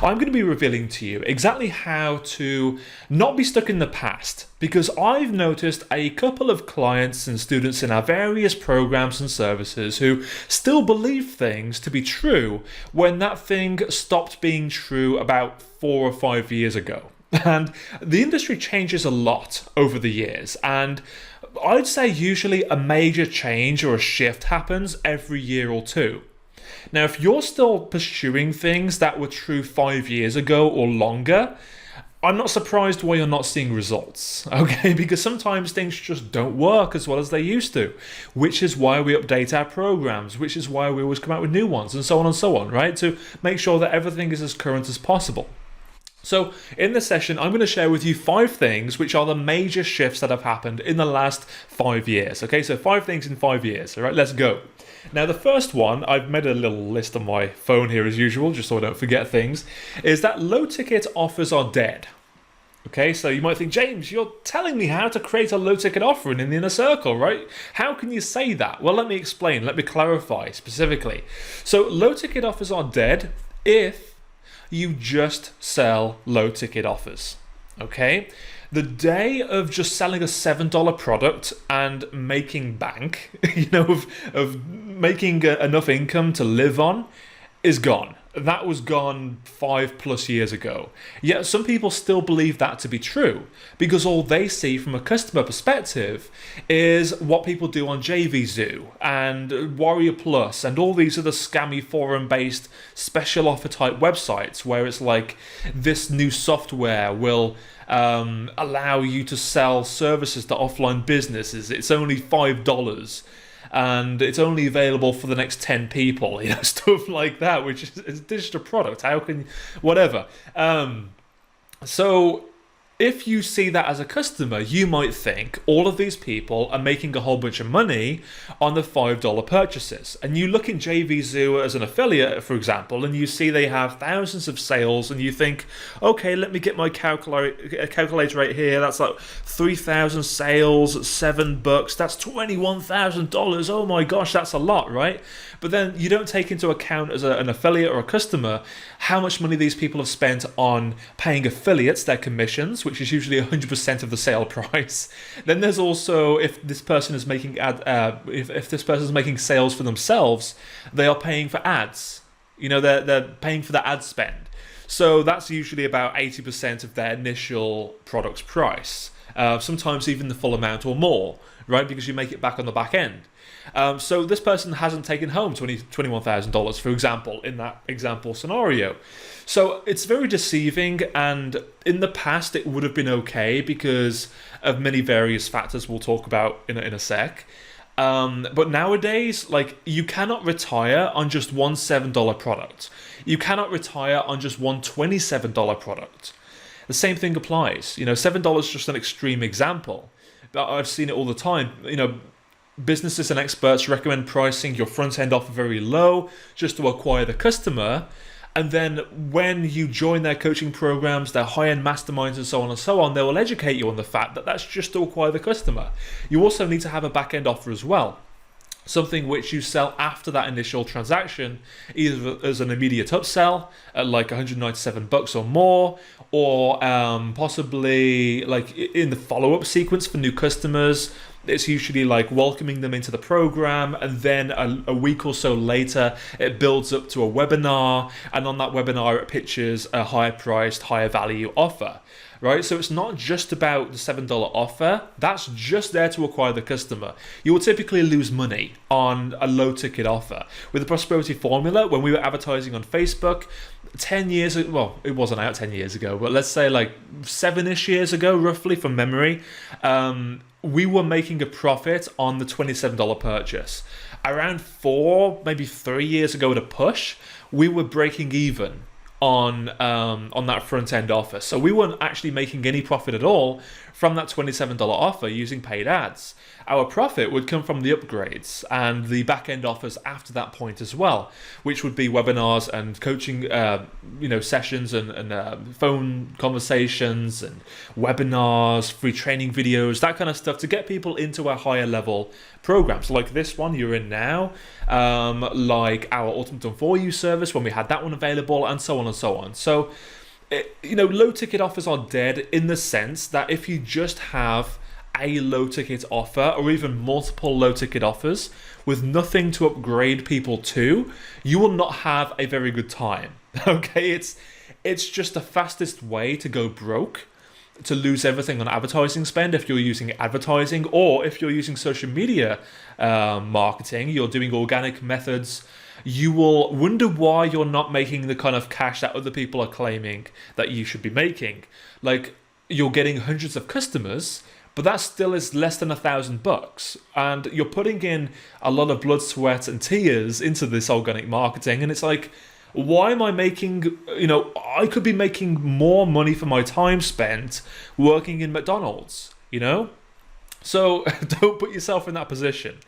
I'm going to be revealing to you exactly how to not be stuck in the past, because I've noticed a couple of clients and students in our various programs and services who still believe things to be true when that thing stopped being true about 4 or 5 years ago. And the industry changes a lot over the years, and I'd say usually a major change or a shift happens every year or two. Now, if you're still pursuing things that were true 5 years ago or longer, I'm not surprised why you're not seeing results, okay? Because sometimes things just don't work as well as they used to, which is why we update our programs, which is why we always come out with new ones, and so on, right? To make sure that everything is as current as possible. So in this session, I'm going to share with you 5 things which are the major shifts that have happened in the last 5 years. Okay, so 5 things in 5 years. All right, let's go. Now, the first one, I've made a little list on my phone here as usual, just so I don't forget things, is that low ticket offers are dead. Okay, so you might think, James, you're telling me how to create a low ticket offer in the inner circle, right? How can you say that? Well, let me explain, let me clarify specifically. So low ticket offers are dead if you just sell low ticket offers. Okay, the day of just selling a $7 product and making bank, of making enough income to live on, is gone. That was gone 5+ years ago. Yet some people still believe that to be true, because all they see from a customer perspective is what people do on JVZoo and Warrior Plus and all these other scammy forum-based special offer type websites where it's like this new software will allow you to sell services to offline businesses. It's only $5. And it's only available for the next 10 people, stuff like that, which is a digital product. How can, whatever. So if you see that as a customer, you might think all of these people are making a whole bunch of money on the $5 purchases. And you look in JVZoo as an affiliate, for example, and you see they have thousands of sales, and you think, okay, let me get my calculator right here. That's like 3,000 sales at $7. That's $21,000. Oh my gosh, that's a lot, right? But then you don't take into account as an affiliate or a customer how much money these people have spent on paying affiliates their commissions, which is usually 100% of the sale price. Then there's also, if this person is making if this person is making sales for themselves, they are paying for ads. They're paying for the ad spend. So that's usually about 80% of their initial product's price. Sometimes even the full amount or more, right? Because you make it back on the back end. So this person hasn't taken home $21,000, for example, in that example scenario. So it's very deceiving, and in the past it would have been okay because of many various factors we'll talk about in a sec. But nowadays, you cannot retire on just one $7 product. You cannot retire on just one $27 product. The same thing applies. $7 is just an extreme example, but I've seen it all the time. Businesses and experts recommend pricing your front-end offer very low just to acquire the customer. And then when you join their coaching programs, their high-end masterminds and so on, they will educate you on the fact that that's just to acquire the customer. You also need to have a back-end offer as well. Something which you sell after that initial transaction, either as an immediate upsell at like $197 or more, or possibly like in the follow-up sequence for new customers. It's usually like welcoming them into the program, and then a week or so later it builds up to a webinar, and on that webinar it pitches a higher priced, higher value offer. Right, so it's not just about the $7 offer. That's just there to acquire the customer. You will typically lose money on a low ticket offer. With the Prosperity Formula, when we were advertising on Facebook 10 years ago, well, it wasn't out 10 years ago, but let's say like 7-ish years ago, roughly from memory, we were making a profit on the $27 purchase. Around 4, maybe 3 years ago at a push, we were breaking even on that front end offer. So we weren't actually making any profit at all from that $27 offer using paid ads. Our profit would come from the upgrades and the back end offers after that point as well, which would be webinars and coaching sessions and phone conversations and webinars, free training videos, that kind of stuff to get people into our higher level programs like this one you're in now, like our Ultimate Done For You service when we had that one available, and so and so on. So, low ticket offers are dead in the sense that if you just have a low ticket offer or even multiple low ticket offers with nothing to upgrade people to, you will not have a very good time. Okay, it's just the fastest way to go broke, to lose everything on advertising spend if you're using advertising, or if you're using social media marketing, you're doing organic methods. You will wonder why you're not making the kind of cash that other people are claiming that you should be making. Like, you're getting hundreds of customers, but that still is less than $1,000, and you're putting in a lot of blood, sweat, and tears into this organic marketing, and it's like, why am I making, I could be making more money for my time spent working in McDonald's, So don't put yourself in that position.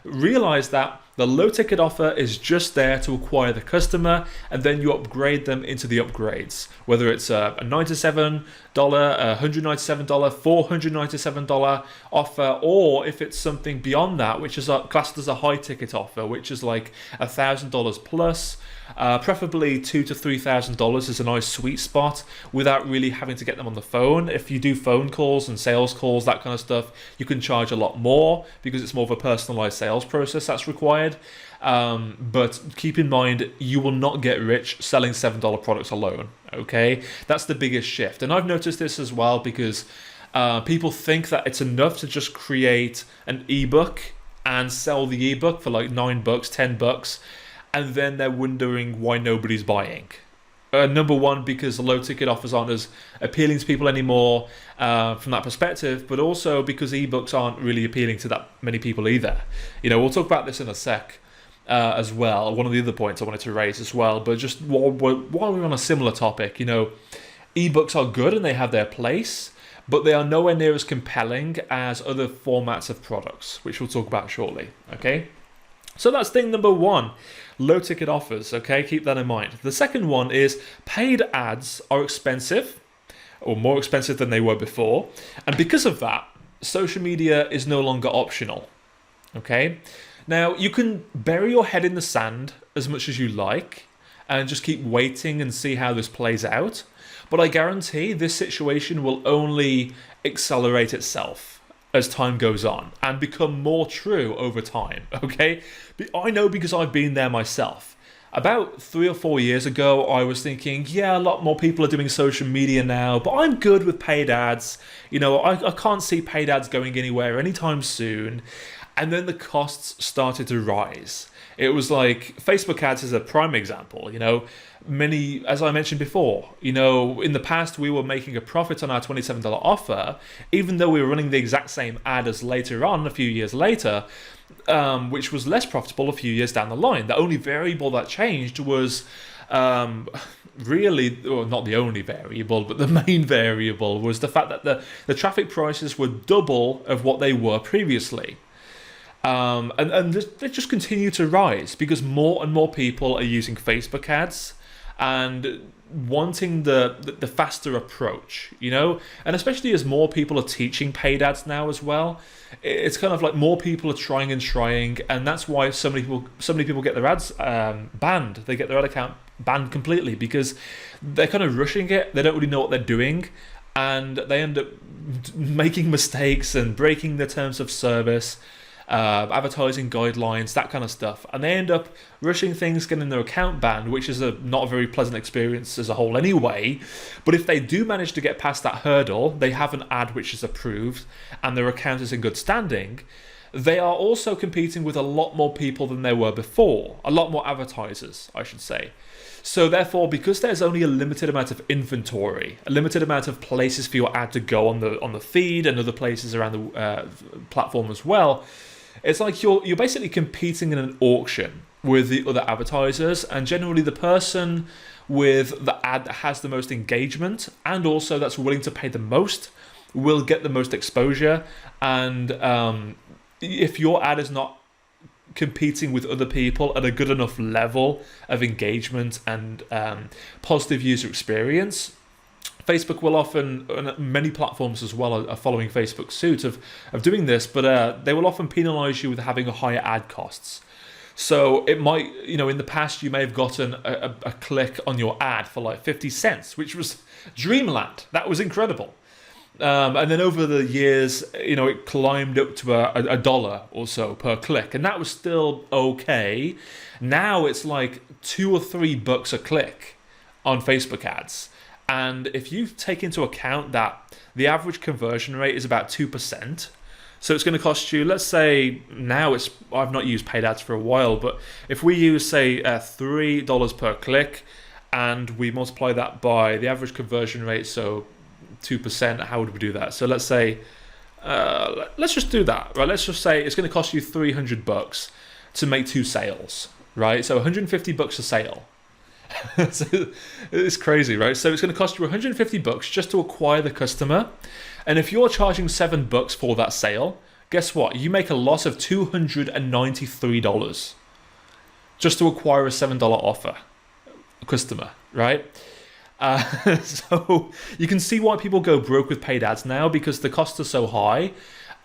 Realize that the low ticket offer is just there to acquire the customer, and then you upgrade them into the upgrades, whether it's a $97, $197, $497 offer, or if it's something beyond that, which is classed as a high ticket offer, which is like $1,000 plus. Preferably $2,000 to $3,000 is a nice sweet spot without really having to get them on the phone. If you do phone calls and sales calls, that kind of stuff, you can charge a lot more because it's more of a personalized sales process that's required. But keep in mind, you will not get rich selling $7 products alone. Okay, that's the biggest shift. And I've noticed this as well because people think that it's enough to just create an ebook and sell the ebook for like $9, $10. And then they're wondering why nobody's buying. Number one, because the low ticket offers aren't as appealing to people anymore from that perspective, but also because ebooks aren't really appealing to that many people either. We'll talk about this in a sec as well. One of the other points I wanted to raise as well, but just while we're on a similar topic, ebooks are good and they have their place, but they are nowhere near as compelling as other formats of products, which we'll talk about shortly. Okay, so that's thing number one. Low ticket offers, okay? Keep that in mind. The second one is paid ads are expensive, or more expensive than they were before. And because of that, social media is no longer optional, okay? Now, you can bury your head in the sand as much as you like and just keep waiting and see how this plays out. But I guarantee this situation will only accelerate itself as time goes on and become more true over time, okay? I know because I've been there myself. About 3 or 4 years ago, I was thinking, yeah, a lot more people are doing social media now, but I'm good with paid ads. I can't see paid ads going anywhere anytime soon. And then the costs started to rise. It was like Facebook ads is a prime example, Many, as I mentioned before, in the past we were making a profit on our $27 offer, even though we were running the exact same ad as later on, a few years later, which was less profitable a few years down the line. The only variable that changed was really, or not the only variable, but the main variable was the fact that the traffic prices were double of what they were previously. And they just continue to rise because more and more people are using Facebook ads and wanting the faster approach, and especially as more people are teaching paid ads now as well, it's kind of like more people are trying, and that's why so many people get their ads banned. They get their ad account banned completely because they're kind of rushing it. They don't really know what they're doing, and they end up making mistakes and breaking the terms of service. Advertising guidelines, that kind of stuff, and they end up rushing things, getting their account banned, which is not a very pleasant experience as a whole anyway. But if they do manage to get past that hurdle, they have an ad which is approved and their account is in good standing, they are also competing with a lot more people than they were before, a lot more advertisers, I should say. So therefore, because there's only a limited amount of inventory, a limited amount of places for your ad to go on the feed and other places around the platform as well, it's like you're basically competing in an auction with the other advertisers, and generally the person with the ad that has the most engagement and also that's willing to pay the most will get the most exposure. And if your ad is not competing with other people at a good enough level of engagement and positive user experience, Facebook will often, and many platforms as well are following Facebook's suit of doing this, but they will often penalize you with having higher ad costs. So it might, in the past you may have gotten a click on your ad for like 50 cents, which was dreamland. That was incredible. And then over the years, it climbed up to a dollar or so per click, and that was still okay. Now it's like $2 or $3 a click on Facebook ads. And if you take into account that the average conversion rate is about 2%, so it's going to cost you, let's say now I've not used paid ads for a while, but if we use say $3 per click and we multiply that by the average conversion rate, so 2%, how would we do that? So let's say, let's just do that, right? Let's just say it's going to cost you $300 to make 2 sales, right? So $150 a sale. So it's crazy, right? So it's going to cost you $150 just to acquire the customer. And if you're charging $7 for that sale, guess what? You make a loss of $293 just to acquire a $7 offer customer, right? So you can see why people go broke with paid ads now, because the costs are so high.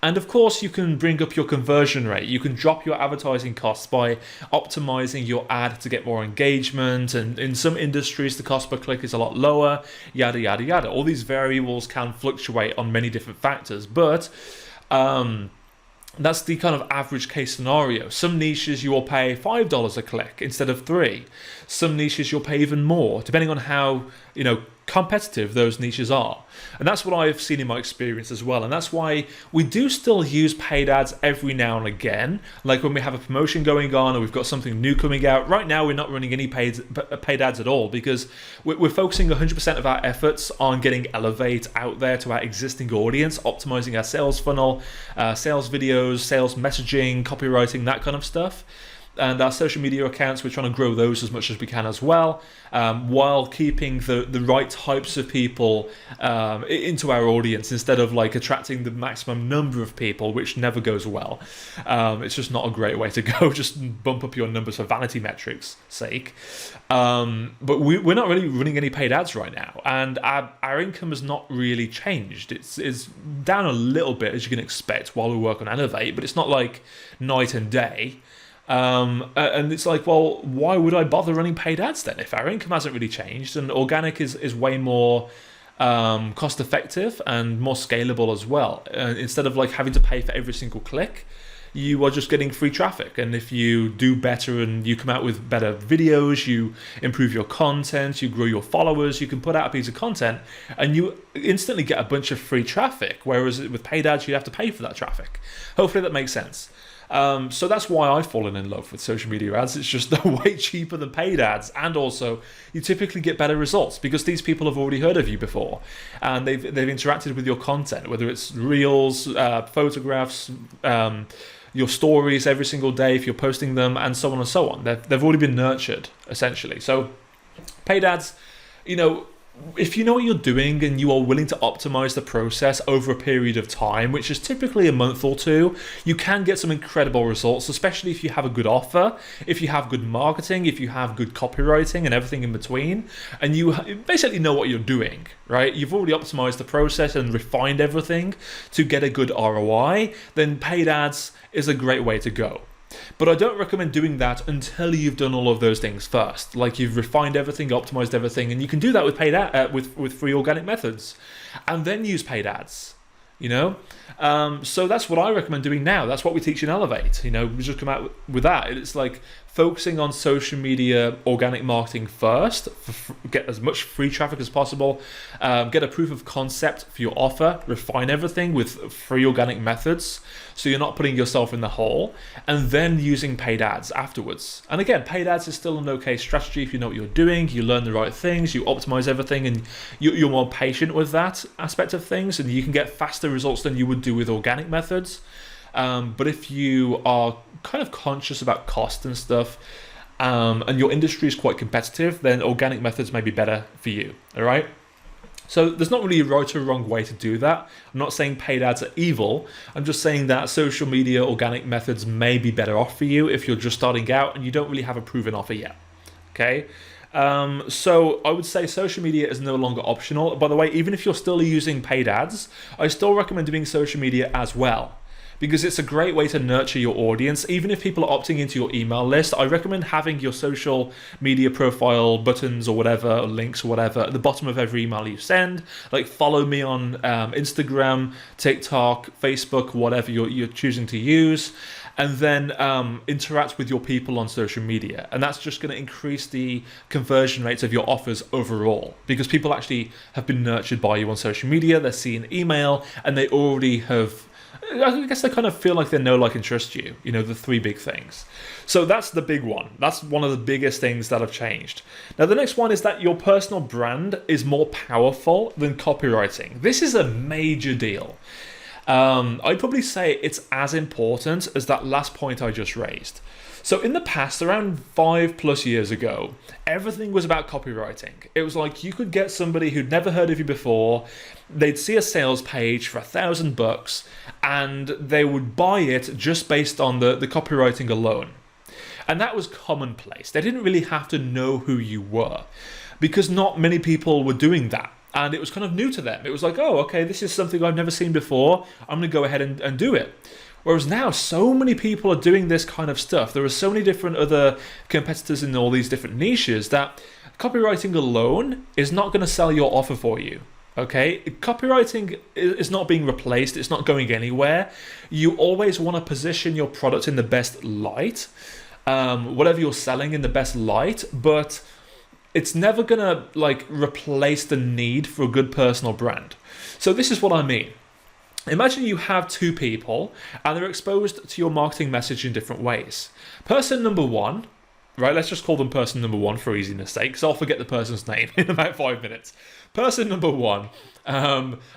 And of course, you can bring up your conversion rate. You can drop your advertising costs by optimizing your ad to get more engagement. And in some industries, the cost per click is a lot lower, yada, yada, yada. All these variables can fluctuate on many different factors, but that's the kind of average case scenario. Some niches you will pay $5 a click instead of $3. Some niches you'll pay even more, depending on how competitive those niches are. And that's what I've seen in my experience as well. And that's why we do still use paid ads every now and again, like when we have a promotion going on or we've got something new coming out. Right now we're not running any paid ads at all, because we're focusing 100% of our efforts on getting Elevate out there to our existing audience, optimizing our sales funnel, sales videos, sales messaging, copywriting, that kind of stuff. And our social media accounts, we're trying to grow those as much as we can as well, while keeping the right types of people into our audience, instead of like attracting the maximum number of people, which never goes well. It's just not a great way to go. Just bump up your numbers for vanity metrics' sake. But we're not really running any paid ads right now, and our income has not really changed. It's down a little bit, as you can expect, while we work on Elevate, but it's not like night and day. And it's like, well, why would I bother running paid ads then if our income hasn't really changed? And organic is way more cost effective and more scalable as well. Instead of like having to pay for every single click, you are just getting free traffic. And if you do better and you come out with better videos, you improve your content, you grow your followers, you can put out a piece of content and you instantly get a bunch of free traffic. Whereas with paid ads, you have to pay for that traffic. Hopefully that makes sense. So that's why I've fallen in love with social media ads. It's just they're way cheaper than paid ads, and also you typically get better results because these people have already heard of you before and they've interacted with your content, whether it's reels, photographs, your stories every single day if you're posting them, and so on and so on. They've already been nurtured essentially. So paid ads, if you know what you're doing and you are willing to optimize the process over a period of time, which is typically a month or two, you can get some incredible results, especially if you have a good offer, if you have good marketing, if you have good copywriting and everything in between, and you basically know what you're doing, right? You've already optimized the process and refined everything to get a good ROI, then paid ads is a great way to go. But I don't recommend doing that until you've done all of those things first. Like you've refined everything, optimized everything, and you can do that with paid with free organic methods, and then use paid ads. So that's what I recommend doing now. That's what we teach in Elevate. We just come out with that. It's like focusing on social media organic marketing first, get as much free traffic as possible, get a proof of concept for your offer, refine everything with free organic methods so you're not putting yourself in the hole, and then using paid ads afterwards. And again, paid ads is still an okay strategy if you know what you're doing, you learn the right things, you optimize everything, and you're more patient with that aspect of things, and you can get faster results than you would do with organic methods. But if you are kind of conscious about cost and stuff, and your industry is quite competitive, then organic methods may be better for you. All right. So there's not really a right or wrong way to do that. I'm not saying paid ads are evil. I'm just saying that social media organic methods may be better off for you if you're just starting out and you don't really have a proven offer yet. Okay. So I would say social media is no longer optional. By the way, even if you're still using paid ads, I still recommend doing social media as well, because it's a great way to nurture your audience. Even if people are opting into your email list, I recommend having your social media profile buttons or whatever, or links or whatever, at the bottom of every email you send. Like follow me on Instagram, TikTok, Facebook, whatever you're choosing to use. And then interact with your people on social media. And that's just going to increase the conversion rates of your offers overall, because people actually have been nurtured by you on social media. They're seeing email and they already have, I guess they kind of feel like they know, like, and trust you. You know, the three big things. So that's the big one. That's one of the biggest things that have changed. Now, the next one is that your personal brand is more powerful than copywriting. This is a major deal. I'd probably say it's as important as that last point I just raised. So in the past, around 5+ years ago, everything was about copywriting. It was like you could get somebody who'd never heard of you before, they'd see a sales page for $1,000 and they would buy it just based on the copywriting alone. And that was commonplace. They didn't really have to know who you were, because not many people were doing that. And it was kind of new to them. It was like, oh, okay, this is something I've never seen before. I'm going to go ahead and do it. Whereas now, so many people are doing this kind of stuff. There are so many different other competitors in all these different niches that copywriting alone is not going to sell your offer for you. Okay, copywriting is not being replaced. It's not going anywhere. You always want to position your product in the best light, whatever you're selling in the best light, but it's never gonna like replace the need for a good personal brand. So this is what I mean. Imagine you have two people and they're exposed to your marketing message in different ways. Person number one, right? Let's just call them person number one for easiness sake, because I'll forget the person's name in about 5 minutes. Person number one,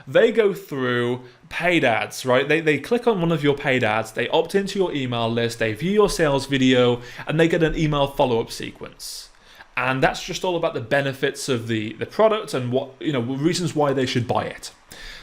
they go through paid ads, right? They click on one of your paid ads, they opt into your email list, they view your sales video, and they get an email follow-up sequence. And that's just all about the benefits of the product and what, you know, reasons why they should buy it.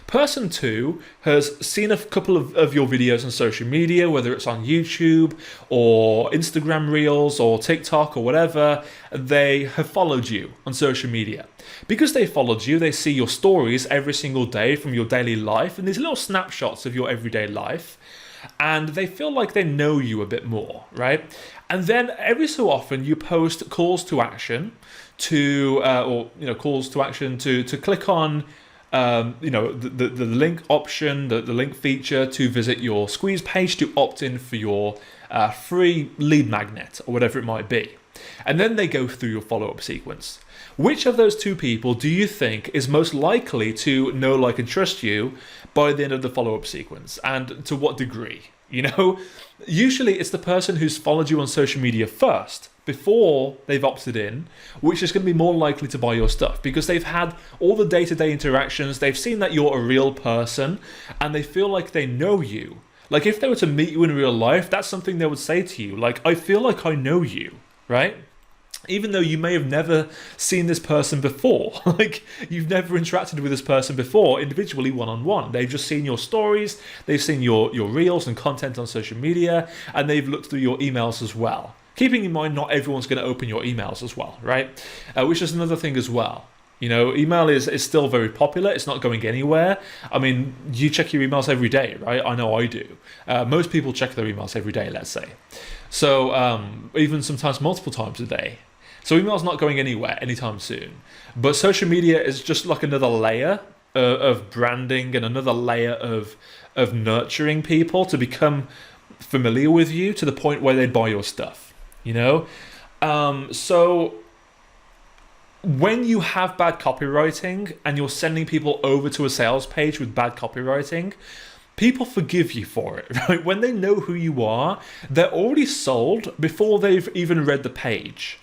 Person two has seen a couple of your videos on social media, whether it's on YouTube or Instagram Reels or TikTok or whatever. They have followed you on social media. Because they followed you, they see your stories every single day from your daily life and these little snapshots of your everyday life. And they feel like they know you a bit more, right? And then every so often you post calls to action to, calls to action to click on, the link option, the link feature to visit your squeeze page to opt in for your free lead magnet or whatever it might be. And then they go through your follow-up sequence. Which of those two people do you think is most likely to know, like, and trust you by the end of the follow-up sequence? And to what degree? You know, usually it's the person who's followed you on social media first, before they've opted in, which is going to be more likely to buy your stuff because they've had all the day-to-day interactions, they've seen that you're a real person, and they feel like they know you. Like, if they were to meet you in real life, that's something they would say to you. Like, I feel like I know you, right? Even though you may have never seen this person before. Like, you've never interacted with this person before individually, one-on-one. They've just seen your stories, they've seen your reels and content on social media, and they've looked through your emails as well. Keeping in mind, not everyone's going to open your emails as well, right? Which is another thing as well. You know, email is still very popular. It's not going anywhere. I mean, you check your emails every day, right? I know I do. Most people check their emails every day, let's say. So even sometimes multiple times a day. So email's not going anywhere anytime soon. But social media is just like another layer of branding and another layer of nurturing people to become familiar with you to the point where they buy your stuff. You know? So when you have bad copywriting and you're sending people over to a sales page with bad copywriting, people forgive you for it, right? When they know who you are, they're already sold before they've even read the page.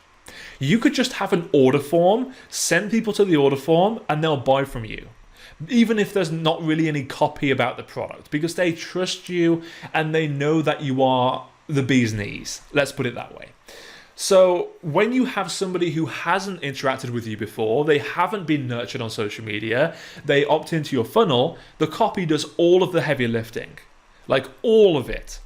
You could just have an order form, send people to the order form, and they'll buy from you. Even if there's not really any copy about the product, because they trust you and they know that you are the bee's knees. Let's put it that way. So when you have somebody who hasn't interacted with you before, they haven't been nurtured on social media, they opt into your funnel, the copy does all of the heavy lifting, like all of it.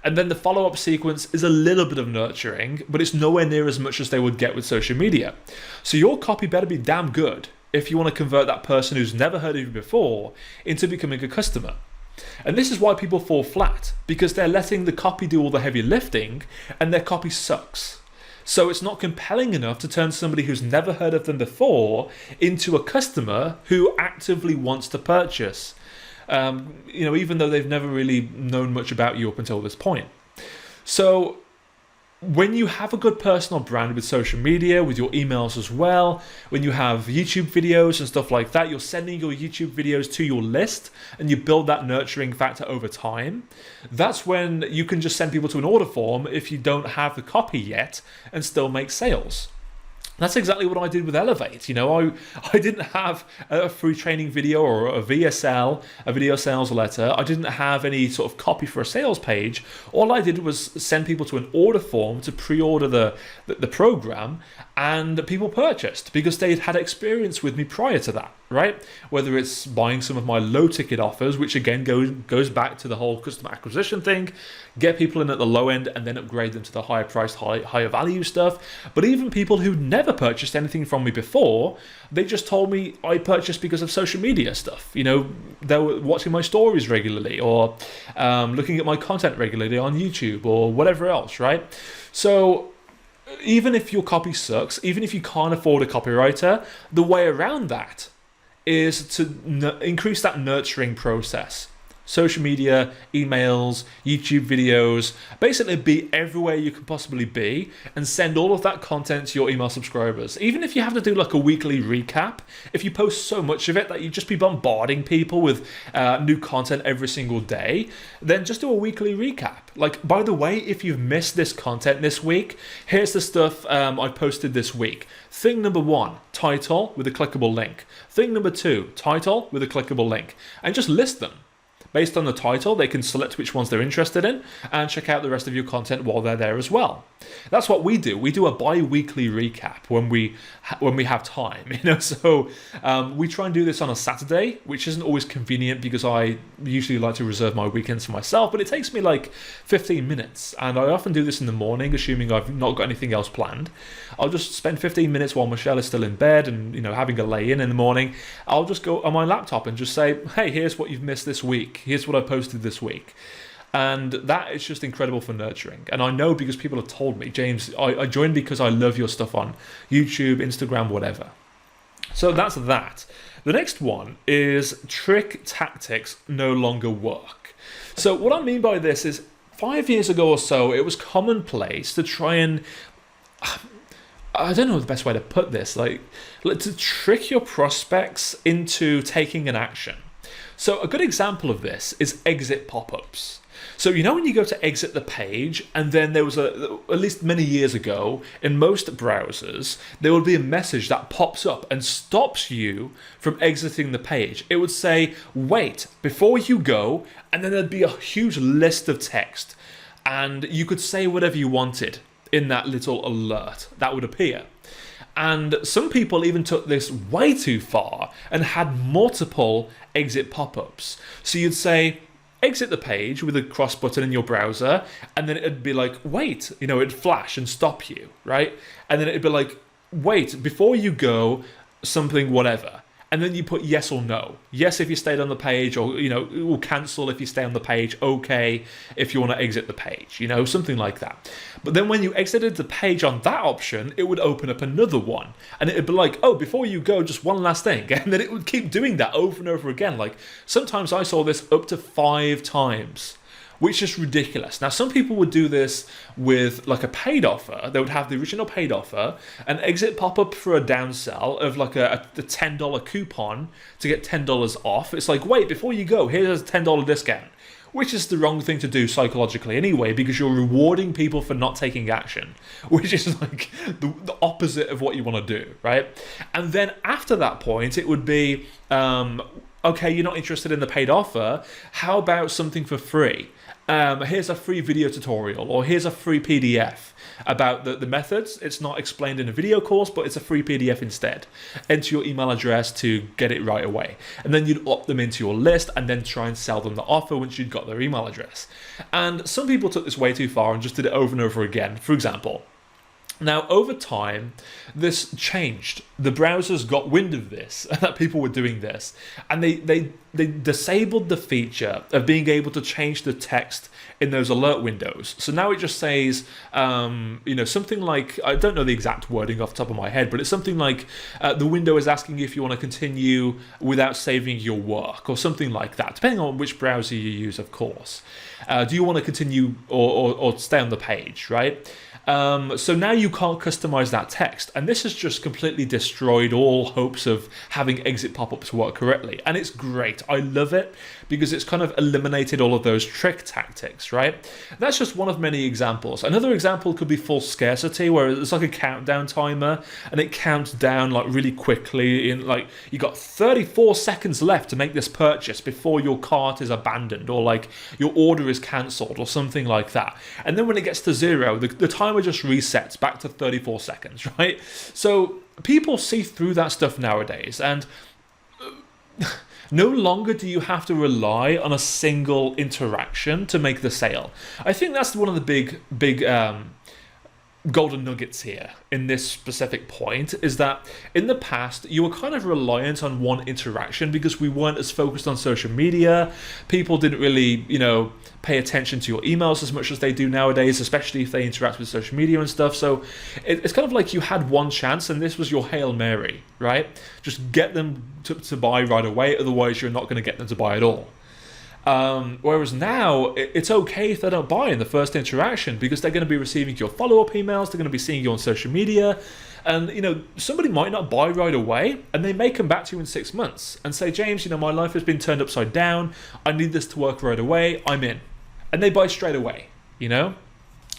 And then the follow-up sequence is a little bit of nurturing, but it's nowhere near as much as they would get with social media. So your copy better be damn good if you want to convert that person who's never heard of you before into becoming a customer. And this is why people fall flat, because they're letting the copy do all the heavy lifting and their copy sucks. So it's not compelling enough to turn somebody who's never heard of them before into a customer who actively wants to purchase, even though they've never really known much about you up until this point. So when you have a good personal brand with social media, with your emails as well, when you have YouTube videos and stuff like that, you're sending your YouTube videos to your list and you build that nurturing factor over time. That's when you can just send people to an order form if you don't have the copy yet and still make sales. That's exactly what I did with Elevate. I didn't have a free training video or a VSL, a video sales letter. I didn't have any sort of copy for a sales page. All I did was send people to an order form to pre-order the program, and people purchased because they'd had experience with me prior to that, right? Whether it's buying some of my low ticket offers, which again goes back to the whole customer acquisition thing, get people in at the low end and then upgrade them to the higher priced, higher value stuff. But even people who never purchased anything from me before, they just told me I purchased because of social media stuff. They were watching my stories regularly, or looking at my content regularly on YouTube or whatever else, right? So even if your copy sucks, even if you can't afford a copywriter, the way around that is to increase that nurturing process. Social media, emails, YouTube videos, basically be everywhere you can possibly be and send all of that content to your email subscribers. Even if you have to do like a weekly recap, if you post so much of it that you just be bombarding people with new content every single day, then just do a weekly recap. Like, by the way, if you've missed this content this week, here's the stuff I posted this week. Thing number 1, title with a clickable link. Thing number 2, title with a clickable link. And just list them. Based on the title, they can select which ones they're interested in and check out the rest of your content while they're there as well. That's what we do. We do a bi-weekly recap when we have time. So we try and do this on a Saturday, which isn't always convenient because I usually like to reserve my weekends for myself, but it takes me like 15 minutes. And I often do this in the morning, assuming I've not got anything else planned. I'll just spend 15 minutes while Michelle is still in bed and having a lay in the morning. I'll just go on my laptop and just say, hey, here's what you've missed this week. Here's what I posted this week. And that is just incredible for nurturing. And I know because people have told me, James, I joined because I love your stuff on YouTube, Instagram, whatever. So that's that. The next one is trick tactics no longer work. So what I mean by this is 5 years ago or so, it was commonplace to try and, I don't know the best way to put this, to trick your prospects into taking an action. So a good example of this is exit pop-ups. So when you go to exit the page, and then there was at least many years ago, in most browsers, there would be a message that pops up and stops you from exiting the page. It would say, wait, before you go, and then there'd be a huge list of text, and you could say whatever you wanted in that little alert that would appear. And some people even took this way too far and had multiple exit pop-ups. So you'd say, exit the page with a cross button in your browser, and then it'd be like, wait, it'd flash and stop you, right? And then it'd be like, wait, before you go, something whatever. And then you put yes or no. Yes if you stayed on the page, or it will cancel if you stay on the page, okay if you want to exit the page, something like that. But then when you exited the page on that option, it would open up another one. And it'd be like, oh, before you go, just one last thing. And then it would keep doing that over and over again. Like, sometimes I saw this up to 5 times, which is ridiculous. Now, some people would do this with like a paid offer. They would have the original paid offer, an exit pop-up for a downsell of like a $10 coupon to get $10 off. It's like, wait, before you go, here's a $10 discount, which is the wrong thing to do psychologically anyway, because you're rewarding people for not taking action, which is like the opposite of what you want to do, right? And then after that point, it would be, okay, you're not interested in the paid offer. How about something for free? Here's a free video tutorial, or here's a free PDF about the methods. It's not explained in a video course, but it's a free PDF instead. Enter your email address to get it right away. And then you'd opt them into your list and then try and sell them the offer once you'd got their email address. And some people took this way too far and just did it over and over again. For example, now, over time, this changed. The browsers got wind of this, that people were doing this, and they they disabled the feature of being able to change the text in those alert windows. So now it just says, something like, I don't know the exact wording off the top of my head, but it's something like the window is asking you if you want to continue without saving your work, or something like that, depending on which browser you use, of course. Do you want to continue or stay on the page, right? So now you can't customize that text, and this has just completely destroyed all hopes of having exit pop-ups work correctly. And it's great. I love it because it's kind of eliminated all of those trick tactics, right? That's just one of many examples. Another example could be false scarcity, where it's like a countdown timer and it counts down like really quickly. In like, you got 34 seconds left to make this purchase before your cart is abandoned, or like your order is cancelled, or something like that. And then when it gets to 0, the timer just resets back to 34 seconds, right? So people see through that stuff nowadays, and no longer do you have to rely on a single interaction to make the sale. I think that's one of the big golden nuggets here in this specific point, is that in the past you were kind of reliant on one interaction because we weren't as focused on social media. People didn't really, pay attention to your emails as much as they do nowadays, especially if they interact with social media and stuff. So it's kind of like you had one chance, and this was your Hail Mary, right? Just get them to buy right away, otherwise you're not going to get them to buy at all. Whereas now, it's okay if they don't buy in the first interaction, because they're going to be receiving your follow-up emails, they're going to be seeing you on social media, and somebody might not buy right away, and they may come back to you in 6 months and say, James, my life has been turned upside down, I need this to work right away, I'm in. And they buy straight away,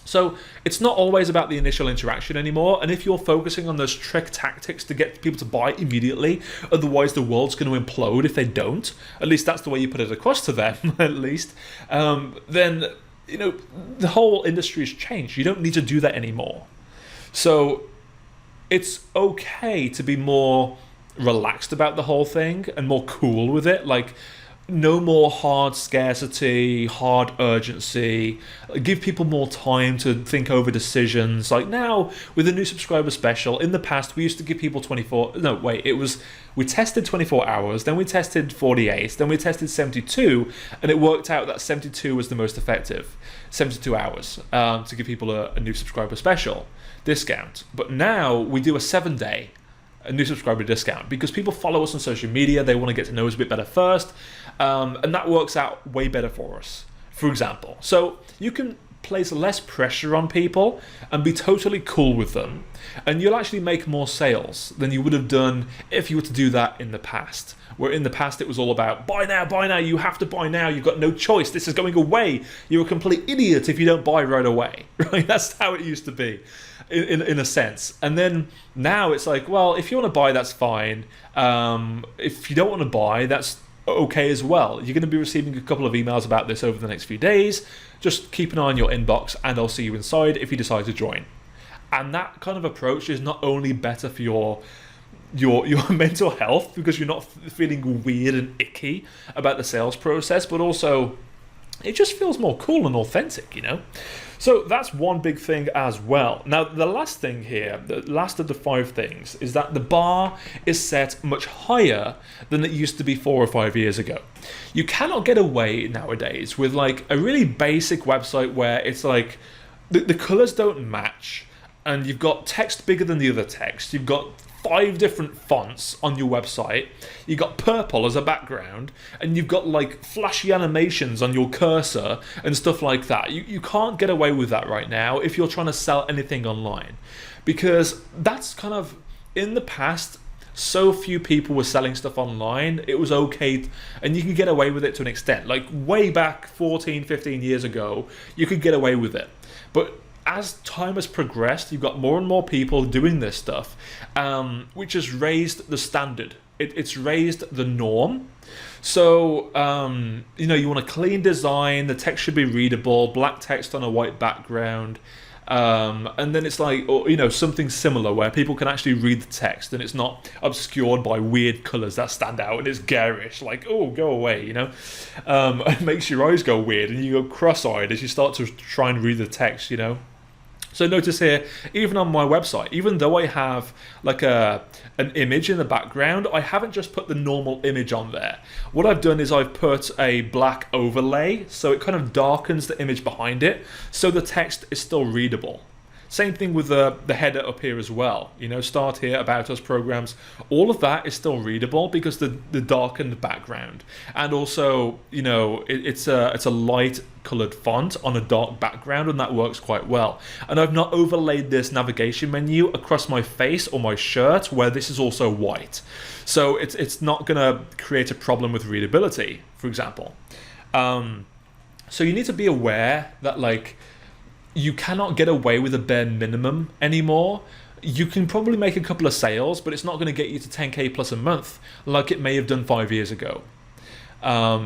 So it's not always about the initial interaction anymore, and if you're focusing on those trick tactics to get people to buy immediately, otherwise the world's going to implode if they don't, at least that's the way you put it across to them, at least, then, the whole industry has changed. You don't need to do that anymore. So it's okay to be more relaxed about the whole thing and more cool with it, like, no more hard scarcity, hard urgency. Give people more time to think over decisions. Like now, with the new subscriber special, in the past we used to give people we tested 24 hours, then we tested 48, then we tested 72, and it worked out that 72 was the most effective. 72 hours to give people a new subscriber special discount. But now we do a 7-day a new subscriber discount, because people follow us on social media, they want to get to know us a bit better first, and that works out way better for us, for example. So you can place less pressure on people and be totally cool with them, and you'll actually make more sales than you would have done if you were to do that in the past, where in the past it was all about buy now, you have to buy now, you've got no choice, this is going away, you're a complete idiot if you don't buy right away, right? That's how it used to be. In a sense. And then now it's like, well, if you want to buy, that's fine. If you don't want to buy, that's okay as well. You're going to be receiving a couple of emails about this over the next few days. Just keep an eye on your inbox, and I'll see you inside if you decide to join. And that kind of approach is not only better for your mental health, because you're not feeling weird and icky about the sales process, but also it just feels more cool and authentic, So that's one big thing as well. Now, the last thing here, the last of the 5 things, is that the bar is set much higher than it used to be 4 or 5 years ago. You cannot get away nowadays with like a really basic website where it's like the colors don't match, and you've got text bigger than the other text. You've got 5 different fonts on your website, you've got purple as a background, and you've got like flashy animations on your cursor and stuff like that. You can't get away with that right now if you're trying to sell anything online, because that's kind of, in the past, so few people were selling stuff online, it was okay, and you could get away with it to an extent. Like way back 14, 15 years ago, you could get away with it. But as time has progressed, you've got more and more people doing this stuff, which has raised the standard. It's raised the norm. So, you want a clean design, the text should be readable, black text on a white background, and then it's like, or, something similar where people can actually read the text and it's not obscured by weird colours that stand out and it's garish, like, oh, go away, It makes your eyes go weird and you go cross-eyed as you start to try and read the text, So notice here, even on my website, even though I have like an image in the background, I haven't just put the normal image on there. What I've done is I've put a black overlay, so it kind of darkens the image behind it, so the text is still readable. Same thing with the header up here as well. Start here, about us, programs. All of that is still readable because the darkened background, and also it's a light colored font on a dark background, and that works quite well. And I've not overlaid this navigation menu across my face or my shirt where this is also white, so it's not gonna create a problem with readability, for example. So you need to be aware that you cannot get away with a bare minimum anymore. You can probably make a couple of sales, but it's not going to get you to 10k plus a month like it may have done 5 years ago.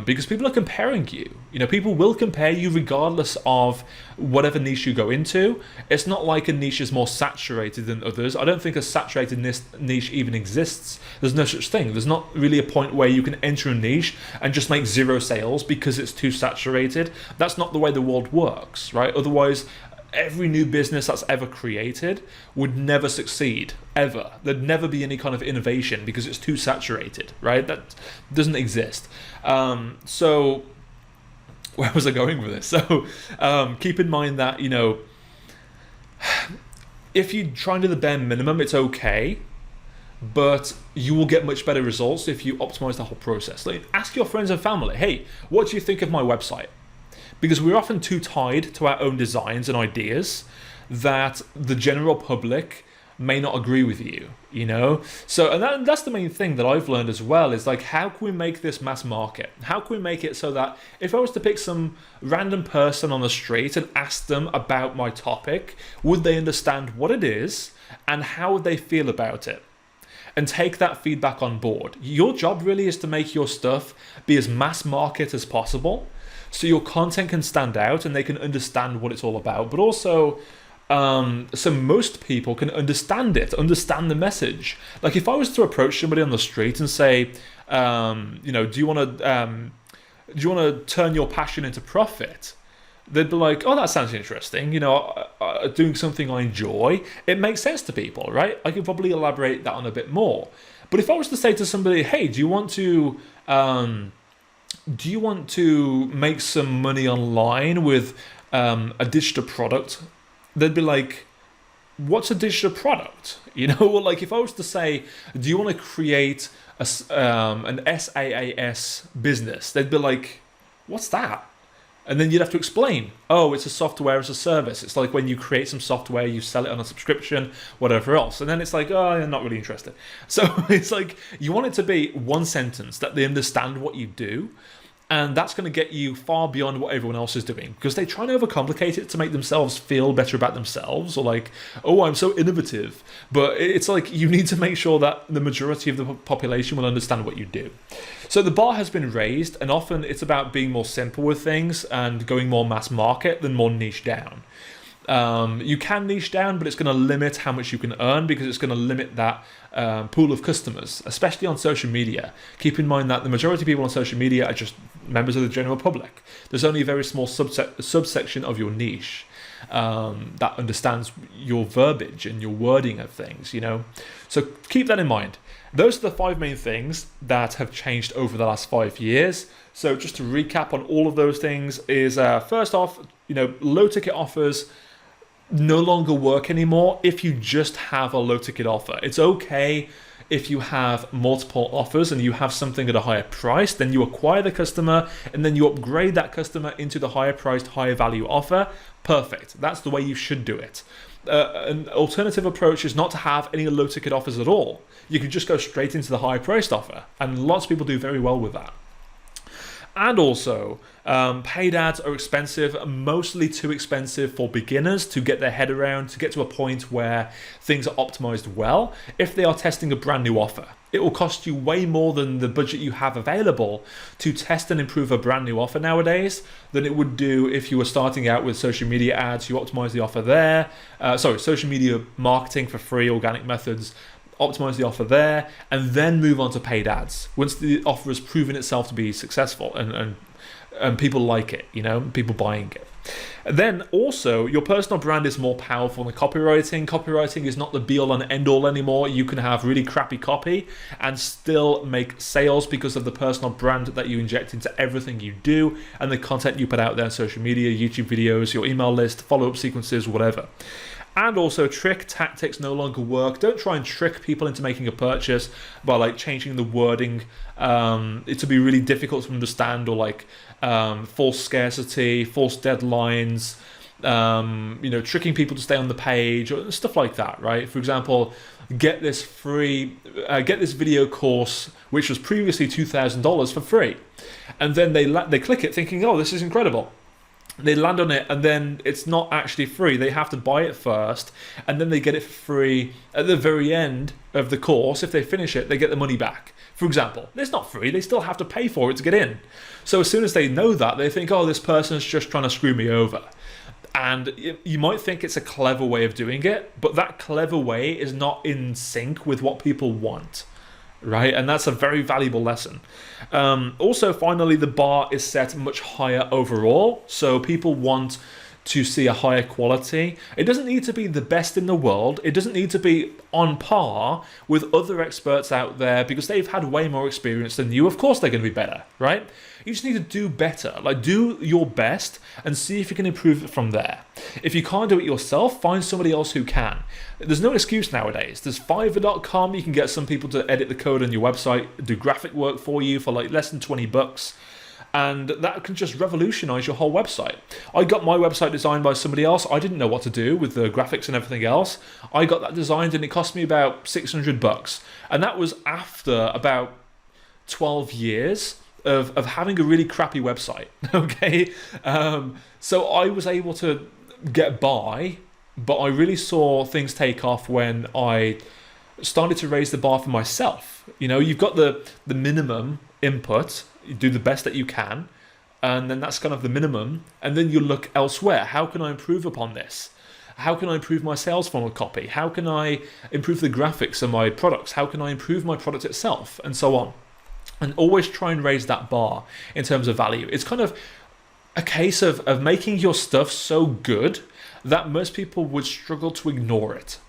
Because people are comparing you. People will compare you regardless of whatever niche you go into. It's not like a niche is more saturated than others. I don't think a saturated niche even exists. There's no such thing. There's not really a point where you can enter a niche and just make 0 sales because it's too saturated. That's not the way the world works, right? Otherwise, every new business that's ever created would never succeed, ever. There'd never be any kind of innovation because it's too saturated, right? That doesn't exist. So where was I going with this? So keep in mind that, if you try and do the bare minimum, it's okay, but you will get much better results if you optimize the whole process. Ask your friends and family, hey, what do you think of my website? Because we're often too tied to our own designs and ideas that the general public may not agree with you, So, and that's the main thing that I've learned as well, is how can we make this mass market? How can we make it so that if I was to pick some random person on the street and ask them about my topic, would they understand what it is and how would they feel about it? And take that feedback on board. Your job really is to make your stuff be as mass market as possible, so your content can stand out and they can understand what it's all about, but also so most people can understand the message. If I was to approach somebody on the street and say, do you want to turn your passion into profit? They'd be like, oh, that sounds interesting. Doing something I enjoy. It makes sense to people, right? I could probably elaborate that on a bit more. But if I was to say to somebody, hey, do you want to make some money online with a digital product? They'd be like, what's a digital product? Or if I was to say, do you want to create an SaaS business? They'd be like, what's that? And then you'd have to explain, oh, it's a software as a service. It's like when you create some software, you sell it on a subscription, whatever else. And then it's like, oh, I'm not really interested. So it's you want it to be one sentence that they understand what you do. And that's going to get you far beyond what everyone else is doing, because they try and overcomplicate it to make themselves feel better about themselves, or oh, I'm so innovative. But it's you need to make sure that the majority of the population will understand what you do. So the bar has been raised, and often it's about being more simple with things and going more mass market than more niche down. You can niche down, but it's going to limit how much you can earn, because it's going to limit that pool of customers, especially on social media. Keep in mind that the majority of people on social media are just members of the general public. There's only a very small subsection of your niche that understands your verbiage and your wording of things, So keep that in mind. Those are the 5 main things that have changed over the last 5 years. So just to recap on all of those things is, first off, low ticket offers no longer work anymore if you just have a low ticket offer. It's okay if you have multiple offers and you have something at a higher price, then you acquire the customer and then you upgrade that customer into the higher priced, higher value offer. Perfect. That's the way you should do it. An alternative approach is not to have any low ticket offers at all. You can just go straight into the higher priced offer, and lots of people do very well with that. And also, paid ads are expensive, mostly too expensive for beginners to get their head around, to get to a point where things are optimized well. If they are testing a brand new offer, it will cost you way more than the budget you have available to test and improve a brand new offer nowadays than it would do if you were starting out with social media ads. You optimize the offer there. Social media marketing for free, organic methods. Optimize the offer there, and then move on to paid ads once the offer has proven itself to be successful and people like it, people buying it. Then also, your personal brand is more powerful than copywriting. Copywriting is not the be all and end all anymore. You can have really crappy copy and still make sales because of the personal brand that you inject into everything you do and the content you put out there on social media, YouTube videos, your email list, follow-up sequences, whatever. And also, trick tactics no longer work. Don't try and trick people into making a purchase by like changing the wording it to be really difficult to understand, or like false scarcity, false deadlines, tricking people to stay on the page or stuff like that, right? For example, get this video course which was previously $2,000 for free, and then they click it thinking, oh, this is incredible. They land on it, and then it's not actually free. They have to buy it first, and then they get it for free at the very end of the course. If they finish it, they get the money back. For example, it's not free. They still have to pay for it to get in. So as soon as they know that, they think, oh, this person's just trying to screw me over. And you might think it's a clever way of doing it, but that clever way is not in sync with what people want. Right, and that's a very valuable lesson. Also, finally, the bar is set much higher overall, so people want to see a higher quality. It doesn't need to be the best in the world. It doesn't need to be on par with other experts out there because they've had way more experience than you. Of course they're going to be better, right? You just need to do better. Like, do your best and see if you can improve it from there. If you can't do it yourself, find somebody else who can. There's no excuse nowadays. There's Fiverr.com. You can get some people to edit the code on your website, do graphic work for you for like less than $20. And that can just revolutionize your whole website. I got my website designed by somebody else. I didn't know what to do with the graphics and everything else. I got that designed and it cost me about $600. And that was after about 12 years of having a really crappy website. Okay. So I was able to get by, but I really saw things take off when I started to raise the bar for myself. You've got the minimum input. You do the best that you can, and then that's kind of the minimum, and then you look elsewhere. How can I improve upon this? How can I improve my sales funnel copy? How can I improve the graphics of my products? How can I improve my product itself? And so on. And always try and raise that bar in terms of value. It's kind of a case of making your stuff so good that most people would struggle to ignore it.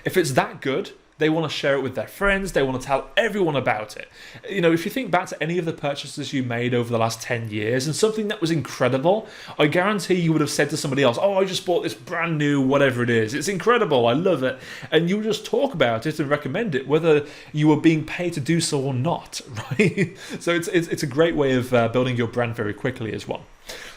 If it's that good, they want to share it with their friends. They want to tell everyone about it. If you think back to any of the purchases you made over the last 10 years and something that was incredible, I guarantee you would have said to somebody else, oh, I just bought this brand new whatever it is. It's incredible. I love it. And you would just talk about it and recommend it, whether you were being paid to do so or not, right? So it's a great way of building your brand very quickly as well.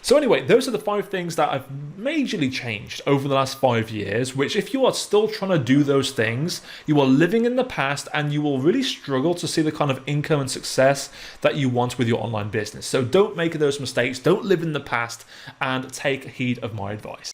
So anyway, those are the 5 things that have majorly changed over the last 5 years, which if you are still trying to do those things, you are living in the past and you will really struggle to see the kind of income and success that you want with your online business. So don't make those mistakes, don't live in the past, and take heed of my advice.